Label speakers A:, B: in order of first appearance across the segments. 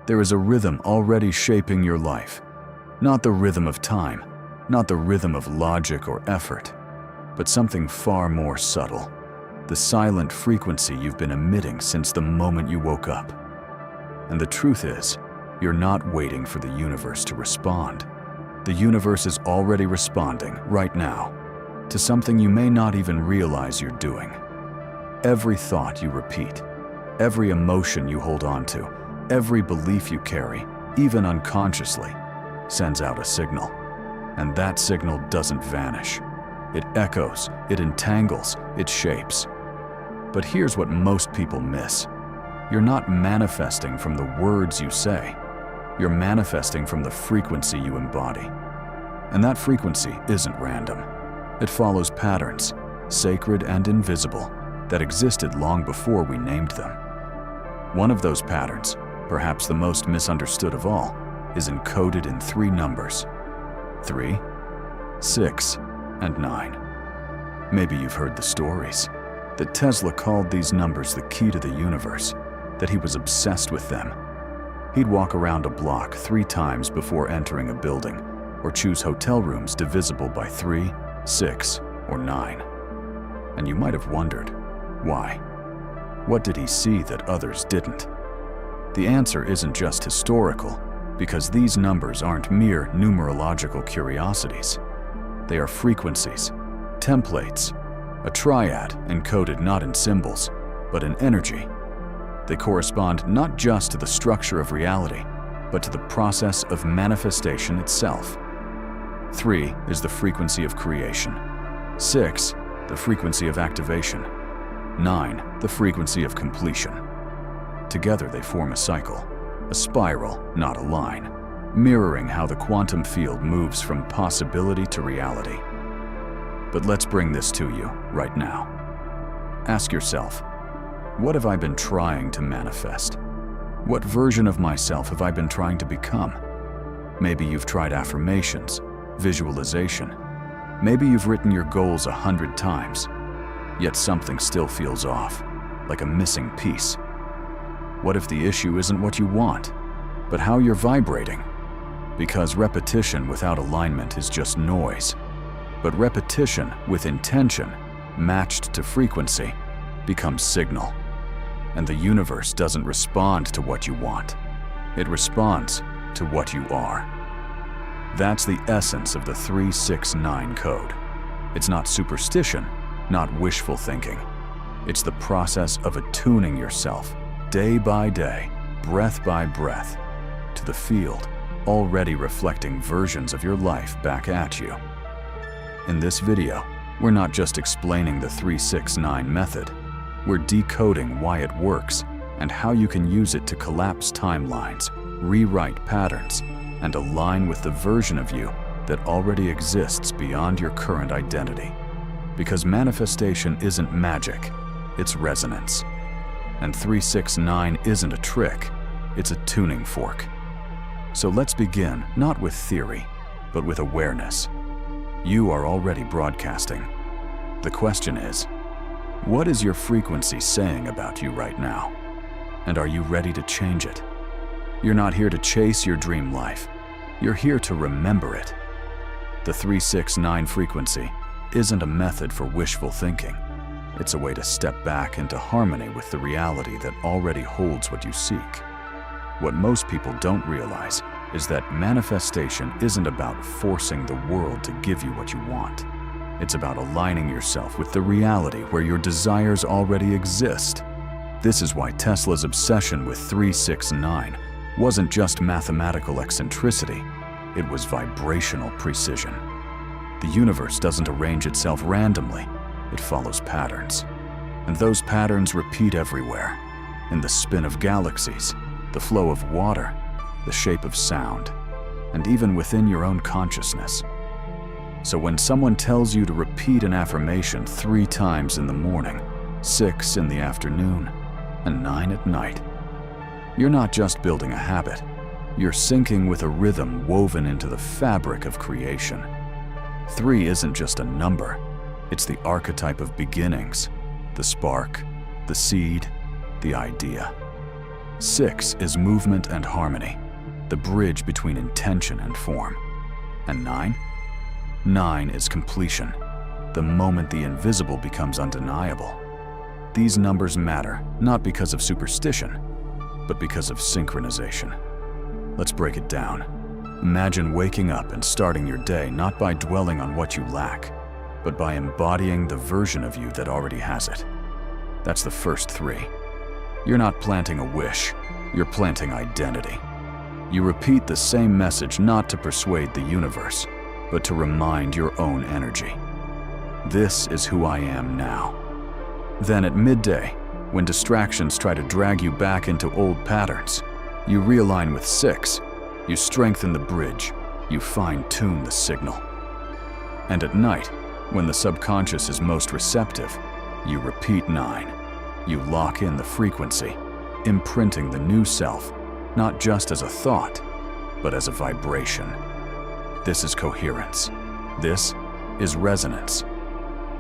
A: There is a rhythm already shaping your life. Not the rhythm of time, not the rhythm of logic or effort, but something far more subtle. The silent frequency you've been emitting since the moment you woke up. And the truth is, you're not waiting for the universe to respond. The universe is already responding right now to something you may not even realize you're doing. Every thought you repeat, every emotion you hold on to, every belief you carry, even unconsciously, sends out a signal. And that signal doesn't vanish. It echoes, it entangles, it shapes. But here's what most people miss. You're not manifesting from the words you say. You're manifesting from the frequency you embody. And that frequency isn't random. It follows patterns, sacred and invisible, that existed long before we named them. One of those patterns, perhaps the most misunderstood of all, is encoded in 3 numbers: 3, 6, and 9. Maybe you've heard the stories that Tesla called these numbers the key to the universe, that he was obsessed with them. He'd walk around a block 3 times before entering a building, or choose hotel rooms divisible by 3, 6, or 9. And you might have wondered, why? What did he see that others didn't? The answer isn't just historical, because these numbers aren't mere numerological curiosities. They are frequencies, templates, a triad encoded not in symbols, but in energy. They correspond not just to the structure of reality, but to the process of manifestation itself. 3 is the frequency of creation. 6, the frequency of activation. 9, the frequency of completion. Together they form a cycle, a spiral, not a line, mirroring how the quantum field moves from possibility to reality. But let's bring this to you right now. Ask yourself, what have I been trying to manifest? What version of myself have I been trying to become? Maybe you've tried affirmations, visualization. Maybe you've written your goals 100 times, yet something still feels off, like a missing piece. What if the issue isn't what you want, but how you're vibrating? Because repetition without alignment is just noise. But repetition with intention, matched to frequency, becomes signal. And the universe doesn't respond to what you want. It responds to what you are. That's the essence of the 369 code. It's not superstition, not wishful thinking. It's the process of attuning yourself, day by day, breath by breath, to the field, already reflecting versions of your life back at you. In this video, we're not just explaining the 369 method. We're decoding why it works and how you can use it to collapse timelines, rewrite patterns, and align with the version of you that already exists beyond your current identity. Because manifestation isn't magic, it's resonance. And 369 isn't a trick, it's a tuning fork. So let's begin not with theory, but with awareness. You are already broadcasting. The question is, what is your frequency saying about you right now? And are you ready to change it? You're not here to chase your dream life. You're here to remember it. The 369 frequency isn't a method for wishful thinking. It's a way to step back into harmony with the reality that already holds what you seek. What most people don't realize is that manifestation isn't about forcing the world to give you what you want. It's about aligning yourself with the reality where your desires already exist. This is why Tesla's obsession with 369 wasn't just mathematical eccentricity, it was vibrational precision. The universe doesn't arrange itself randomly, it follows patterns. And those patterns repeat everywhere, in the spin of galaxies, the flow of water, the shape of sound, and even within your own consciousness. So when someone tells you to repeat an affirmation 3 times in the morning, 6 in the afternoon, and 9 at night, you're not just building a habit, you're syncing with a rhythm woven into the fabric of creation. 3 isn't just a number, it's the archetype of beginnings, the spark, the seed, the idea. 6 is movement and harmony, the bridge between intention and form. And 9? 9 is completion, the moment the invisible becomes undeniable. These numbers matter, not because of superstition, but because of synchronization. Let's break it down. Imagine waking up and starting your day not by dwelling on what you lack, but by embodying the version of you that already has it. That's the first 3. You're not planting a wish, you're planting identity. You repeat the same message not to persuade the universe, but to remind your own energy. This is who I am now. Then at midday, when distractions try to drag you back into old patterns, you realign with 6, you strengthen the bridge, you fine-tune the signal. And at night, when the subconscious is most receptive, you repeat 9. You lock in the frequency, imprinting the new self, not just as a thought, but as a vibration. This is coherence. This is resonance.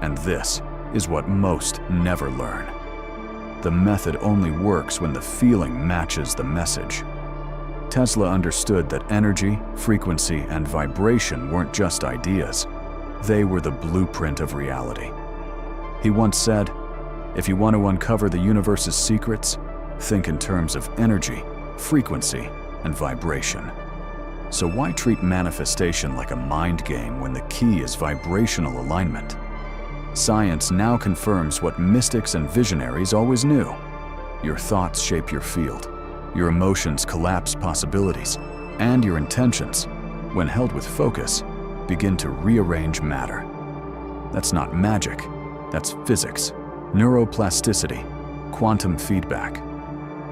A: And this is what most never learn. The method only works when the feeling matches the message. Tesla understood that energy, frequency, and vibration weren't just ideas. They were the blueprint of reality. He once said, "If you want to uncover the universe's secrets, think in terms of energy, frequency, and vibration." So why treat manifestation like a mind game when the key is vibrational alignment? Science now confirms what mystics and visionaries always knew. Your thoughts shape your field, your emotions collapse possibilities, and your intentions, when held with focus, begin to rearrange matter. That's not magic, that's physics, neuroplasticity, quantum feedback.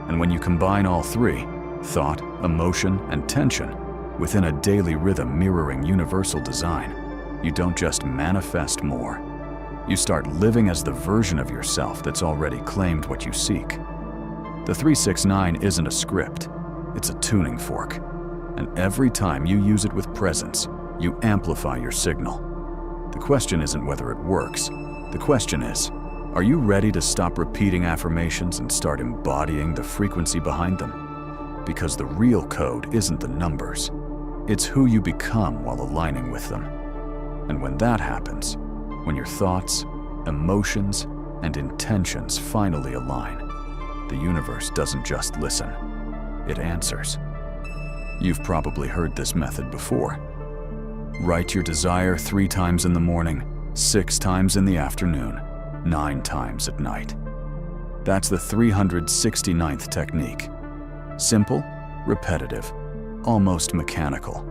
A: And when you combine all 3, thought, emotion, and tension, within a daily rhythm mirroring universal design, you don't just manifest more. You start living as the version of yourself that's already claimed what you seek. The 369 isn't a script, it's a tuning fork. And every time you use it with presence, you amplify your signal. The question isn't whether it works. The question is, are you ready to stop repeating affirmations and start embodying the frequency behind them? Because the real code isn't the numbers. It's who you become while aligning with them. And when that happens, when your thoughts, emotions, and intentions finally align, the universe doesn't just listen, it answers. You've probably heard this method before. Write your desire 3 times in the morning, 6 times in the afternoon, 9 times at night. That's the 369th technique. Simple, repetitive, almost mechanical.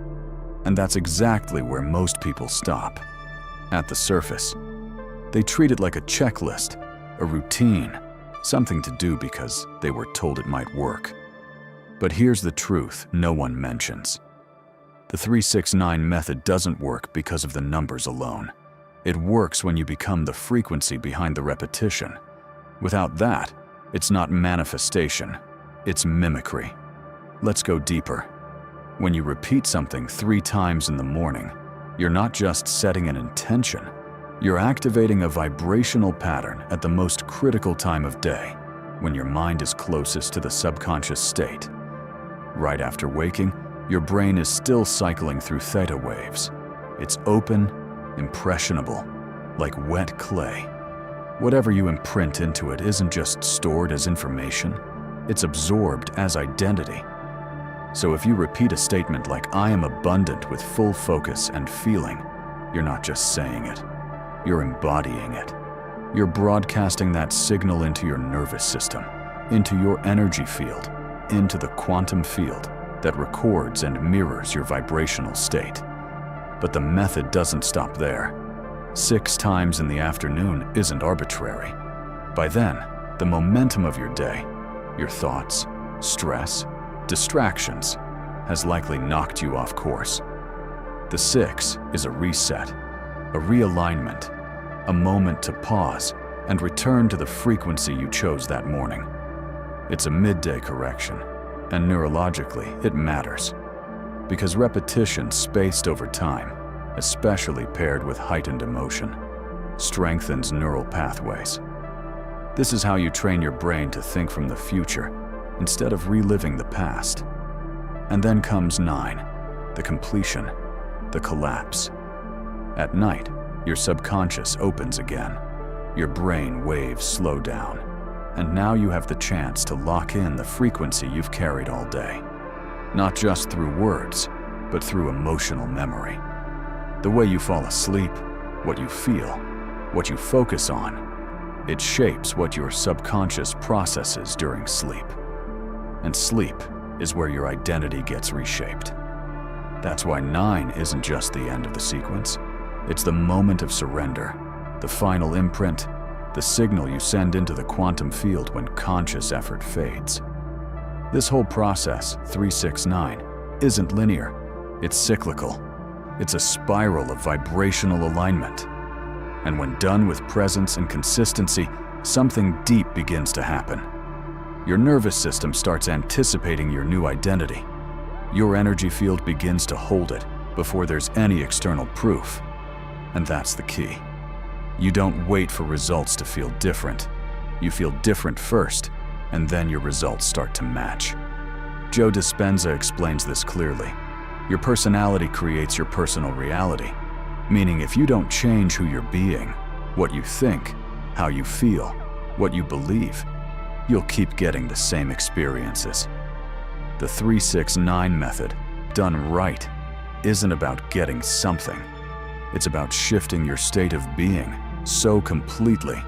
A: And that's exactly where most people stop. At the surface, they treat it like a checklist, a routine, something to do because they were told it might work. But here's the truth no one mentions. The 369 method doesn't work because of the numbers alone. It works when you become the frequency behind the repetition. Without that, it's not manifestation, it's mimicry. Let's go deeper. When you repeat something 3 times in the morning, you're not just setting an intention, you're activating a vibrational pattern at the most critical time of day, when your mind is closest to the subconscious state. Right after waking, your brain is still cycling through theta waves. It's open, impressionable, like wet clay. Whatever you imprint into it isn't just stored as information, it's absorbed as identity. So if you repeat a statement like, "I am abundant with full focus and feeling," you're not just saying it, you're embodying it. You're broadcasting that signal into your nervous system, into your energy field, into the quantum field that records and mirrors your vibrational state. But the method doesn't stop there. 6 times in the afternoon isn't arbitrary. By then, the momentum of your day, your thoughts, stress, distractions, has likely knocked you off course. The 6 is a reset, a realignment, a moment to pause and return to the frequency you chose that morning. It's a midday correction, and neurologically it matters, because repetition spaced over time, especially paired with heightened emotion, strengthens neural pathways. This is how you train your brain to think from the future instead of reliving the past. And then comes 9, the completion, the collapse. At night, your subconscious opens again. Your brain waves slow down. And now you have the chance to lock in the frequency you've carried all day. Not just through words, but through emotional memory. The way you fall asleep, what you feel, what you focus on, it shapes what your subconscious processes during sleep. And sleep is where your identity gets reshaped. That's why 9 isn't just the end of the sequence. It's the moment of surrender, the final imprint, the signal you send into the quantum field when conscious effort fades. This whole process, 369, isn't linear. It's cyclical. It's a spiral of vibrational alignment. And when done with presence and consistency, something deep begins to happen. Your nervous system starts anticipating your new identity. Your energy field begins to hold it before there's any external proof. And that's the key. You don't wait for results to feel different. You feel different first, and then your results start to match. Joe Dispenza explains this clearly. Your personality creates your personal reality, meaning if you don't change who you're being, what you think, how you feel, what you believe, you'll keep getting the same experiences. The 369 method, done right, isn't about getting something. It's about shifting your state of being so completely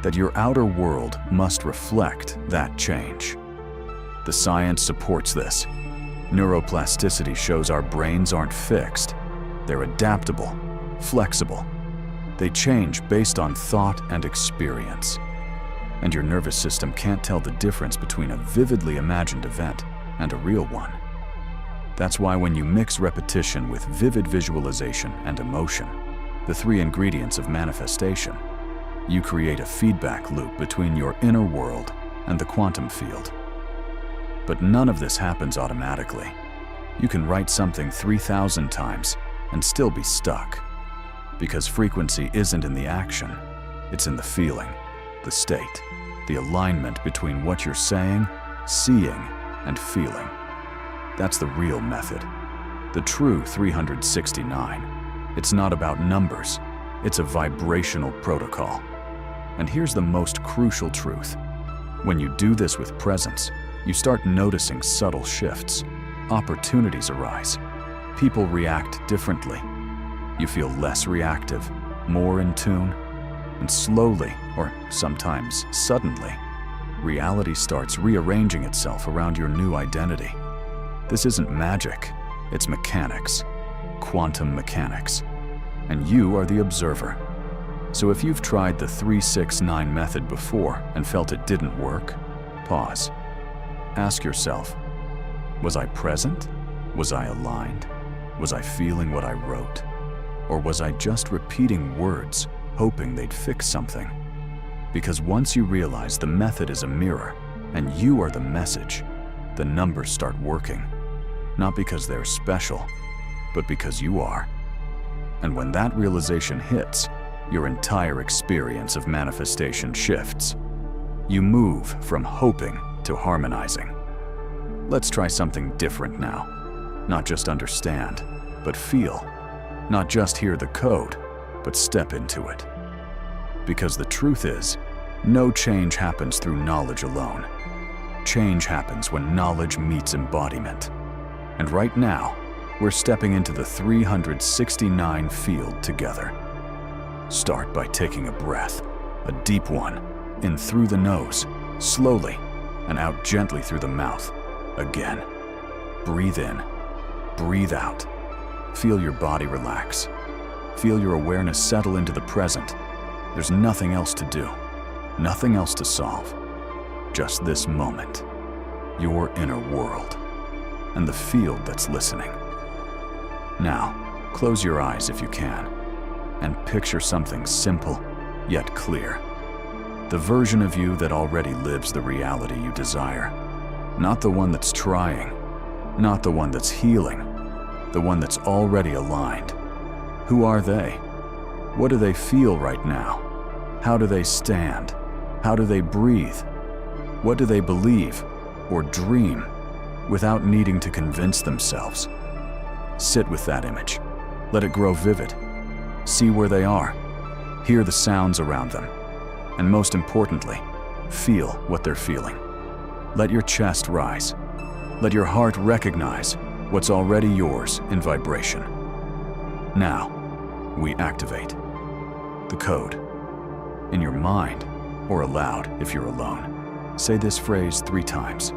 A: that your outer world must reflect that change. The science supports this. Neuroplasticity shows our brains aren't fixed. They're adaptable, flexible. They change based on thought and experience. And your nervous system can't tell the difference between a vividly imagined event and a real one. That's why when you mix repetition with vivid visualization and emotion, the 3 ingredients of manifestation, you create a feedback loop between your inner world and the quantum field. But none of this happens automatically. You can write something 3,000 times and still be stuck. Because frequency isn't in the action, it's in the feeling, the state, the alignment between what you're saying, seeing, and feeling. That's the real method. The true 369. It's not about numbers, it's a vibrational protocol. And here's the most crucial truth. When you do this with presence, you start noticing subtle shifts. Opportunities arise. People react differently. You feel less reactive, more in tune, and slowly, or sometimes suddenly, reality starts rearranging itself around your new identity. This isn't magic, it's mechanics, quantum mechanics, and you are the observer. So if you've tried the 369 method before and felt it didn't work, pause. Ask yourself, was I present? Was I aligned? Was I feeling what I wrote? Or was I just repeating words, hoping they'd fix something? Because once you realize the method is a mirror and you are the message, the numbers start working. Not because they're special, but because you are. And when that realization hits, your entire experience of manifestation shifts. You move from hoping to harmonizing. Let's try something different now. Not just understand, but feel. Not just hear the code, but step into it. Because the truth is, no change happens through knowledge alone. Change happens when knowledge meets embodiment. And right now, we're stepping into the 369 field together. Start by taking a breath, a deep one, in through the nose, slowly, and out gently through the mouth. Again. Breathe in, breathe out. Feel your body relax. Feel your awareness settle into the present. There's nothing else to do, nothing else to solve. Just this moment, your inner world, and the field that's listening. Now, close your eyes if you can, and picture something simple, yet clear. The version of you that already lives the reality you desire. Not the one that's trying, not the one that's healing, the one that's already aligned. Who are they? What do they feel right now? How do they stand? How do they breathe? What do they believe? or dream without needing to convince themselves. Sit with that image. Let it grow vivid. See where they are. Hear the sounds around them. And most importantly, feel what they're feeling. Let your chest rise. Let your heart recognize what's already yours in vibration. Now, we activate the code. In your mind, or aloud if you're alone, say this phrase 3 times.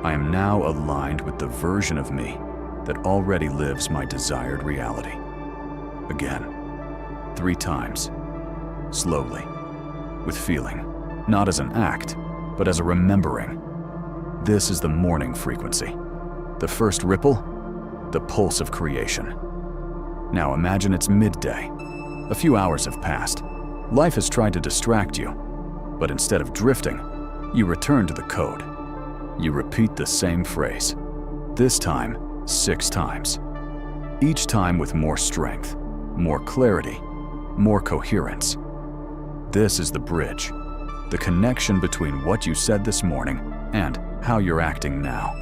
A: I am now aligned with the version of me that already lives my desired reality. Again, 3 times, slowly, with feeling, not as an act, but as a remembering. This is the morning frequency. The first ripple, the pulse of creation. Now imagine it's midday. A few hours have passed. Life has tried to distract you, but instead of drifting, you return to the code. You repeat the same phrase, this time 6 times. Each time with more strength, more clarity, more coherence. This is the bridge, the connection between what you said this morning and how you're acting now.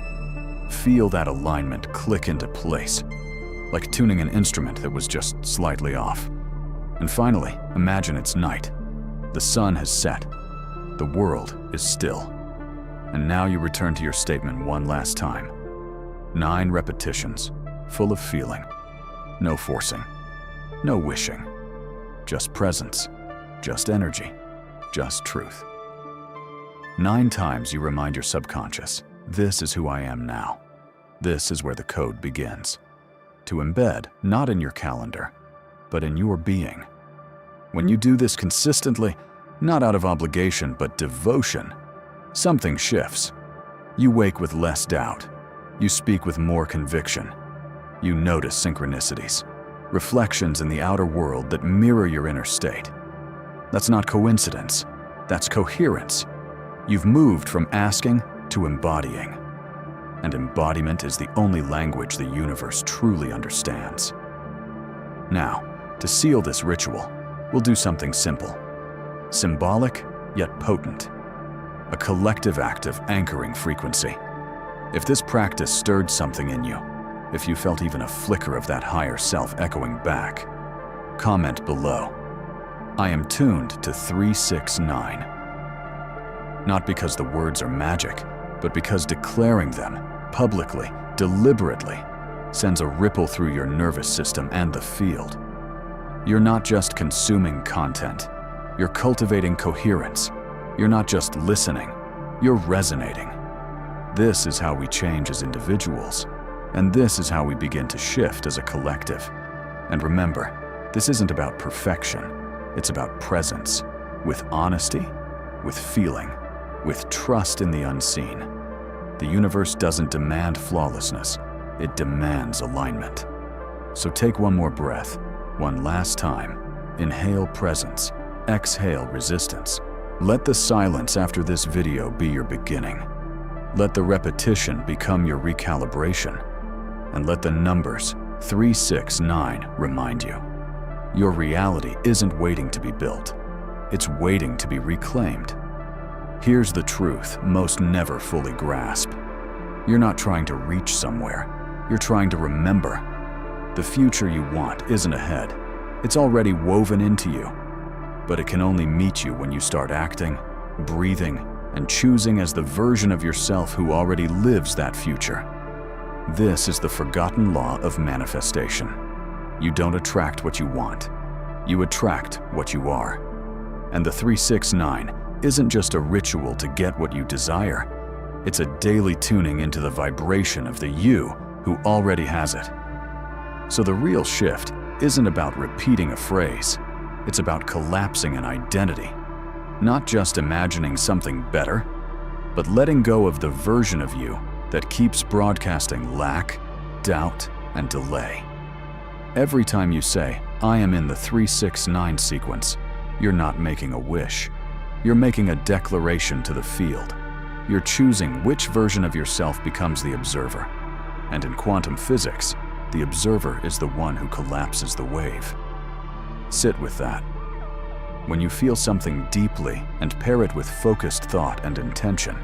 A: Feel that alignment click into place, like tuning an instrument that was just slightly off. And finally, imagine it's night. The sun has set. The world is still. And now you return to your statement one last time. 9 repetitions, full of feeling. No forcing, no wishing. Just presence, just energy, just truth. 9 times you remind your subconscious, this is who I am now. This is where the code begins. To embed, not in your calendar, but in your being. When you do this consistently, not out of obligation but devotion, something shifts. You wake with less doubt. You speak with more conviction. You notice synchronicities, reflections in the outer world that mirror your inner state. That's not coincidence, that's coherence. You've moved from asking to embodying. And embodiment is the only language the universe truly understands. Now, to seal this ritual, we'll do something simple. Symbolic, yet potent. A collective act of anchoring frequency. If this practice stirred something in you, if you felt even a flicker of that higher self echoing back, comment below. I am tuned to 369. Not because the words are magic, but because declaring them publicly, deliberately, sends a ripple through your nervous system and the field. You're not just consuming content, you're cultivating coherence. You're not just listening, you're resonating. This is how we change as individuals, and this is how we begin to shift as a collective. And remember, this isn't about perfection, it's about presence, with honesty, with feeling, with trust in the unseen. The universe doesn't demand flawlessness, it demands alignment. So take one more breath, one last time. Inhale presence, exhale resistance. Let the silence after this video be your beginning. Let the repetition become your recalibration. And let the numbers 369 remind you. Your reality isn't waiting to be built. It's waiting to be reclaimed. Here's the truth most never fully grasp. You're not trying to reach somewhere. You're trying to remember. The future you want isn't ahead. It's already woven into you. But it can only meet you when you start acting, breathing, and choosing as the version of yourself who already lives that future. This is the forgotten law of manifestation. You don't attract what you want. You attract what you are. And the 369 isn't just a ritual to get what you desire. It's a daily tuning into the vibration of the you who already has it. So the real shift isn't about repeating a phrase. It's about collapsing an identity. Not just imagining something better, but letting go of the version of you that keeps broadcasting lack, doubt, and delay. Every time you say, I am in the 369 sequence, you're not making a wish. You're making a declaration to the field. You're choosing which version of yourself becomes the observer. And in quantum physics, the observer is the one who collapses the wave. Sit with that. When you feel something deeply and pair it with focused thought and intention,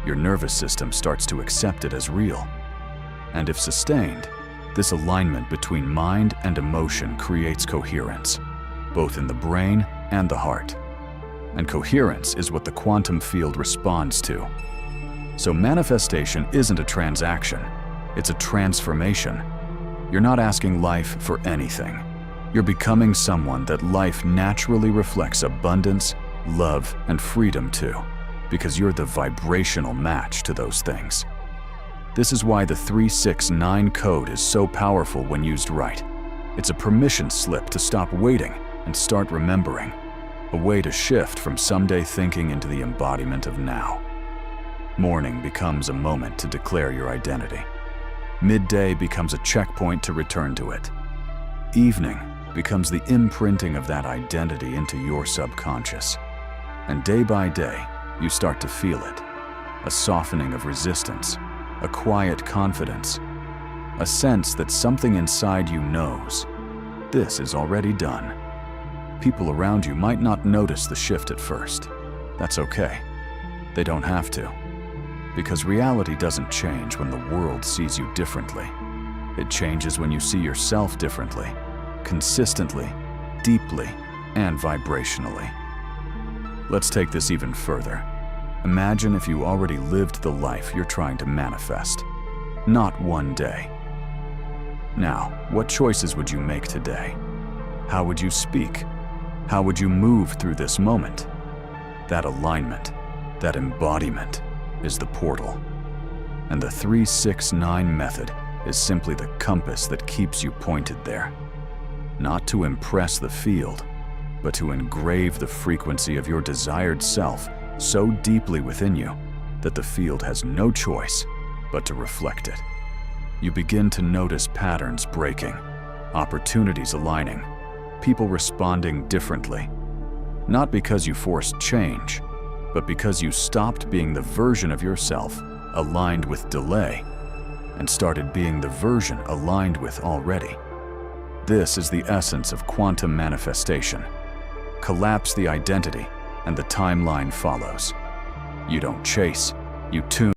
A: Your nervous system starts to accept it as real. And if sustained, this alignment between mind and emotion creates coherence, both in the brain and the heart. And coherence is what the quantum field responds to. So manifestation isn't a transaction, it's a transformation. You're not asking life for anything. You're becoming someone that life naturally reflects abundance, love, and freedom to, because you're the vibrational match to those things. This is why the 369 code is so powerful when used right. It's a permission slip to stop waiting and start remembering. A way to shift from someday thinking into the embodiment of now. Morning becomes a moment to declare your identity. Midday becomes a checkpoint to return to it. Evening becomes the imprinting of that identity into your subconscious. And day by day, you start to feel it. A softening of resistance, a quiet confidence, a sense that something inside you knows, this is already done. People around you might not notice the shift at first. That's okay. They don't have to. Because reality doesn't change when the world sees you differently. It changes when you see yourself differently, consistently, deeply, and vibrationally. Let's take this even further. Imagine if you already lived the life you're trying to manifest. Not one day. Now, what choices would you make today? How would you speak? How would you move through this moment? That alignment, that embodiment, is the portal. And the 369 method is simply the compass that keeps you pointed there. Not to impress the field, but to engrave the frequency of your desired self so deeply within you that the field has no choice but to reflect it. You begin to notice patterns breaking, opportunities aligning, people responding differently. Not because you forced change, but because you stopped being the version of yourself aligned with delay and started being the version aligned with already. This is the essence of quantum manifestation. Collapse the identity, and the timeline follows. You don't chase, you tune.